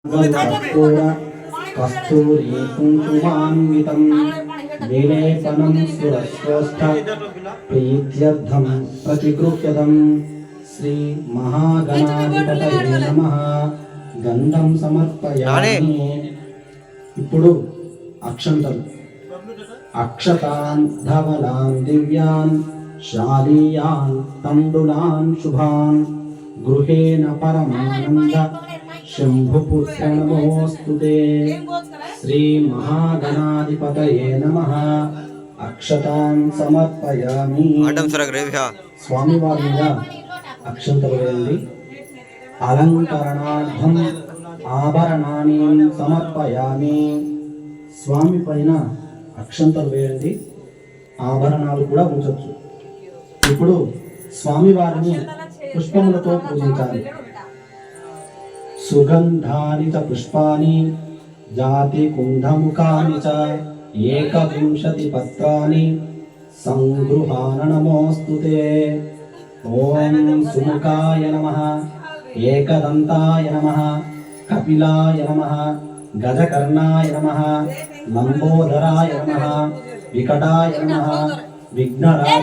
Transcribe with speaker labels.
Speaker 1: कर्पूर कस्तूरी कुङ्कुमान्वितं विलेपनं सुरश्रेष्ठ प्रीत्यर्थं प्रतिगृह्यतं श्री महागणाधिपतये नमः गंधं समर्पयामि। ఇప్పుడు అక్షంతలు అక్షతాన్ ధవలాన్ దివ్యాన్ శాలీయాన్ తండులాన్ శుభాన్ గృహేణ పరమానంద శంభుపుత్ర నమోస్తుతే శ్రీ మహాగణాధిపతయే నమః అక్షతాన్ సమర్పయామి। స్వామివారి మీద అక్షంతలు వేయండి। అలంకరణార్థం ఆభరణాన్ని సమర్పయామి। స్వామి పైన అక్షంతలు వేయండి, ఆభరణాలు కూడా ఉంచొచ్చు। ఇప్పుడు స్వామి వారిని పుష్పములతో పూజించాలి। సుగంధాని చ పుష్పాని జాతి కుంధముఖాని చ ఏకవింశతి పత్రాని సంగృహాన నమోస్తుతే। ఓం సుముఖాయ నమః, ఏకదంతాయ నమః, కపిలాయ నమః, గజకర్ణాయ నమః, లంబోదరాయ నమః, వికటాయ నమః, విఘ్నరాజాయ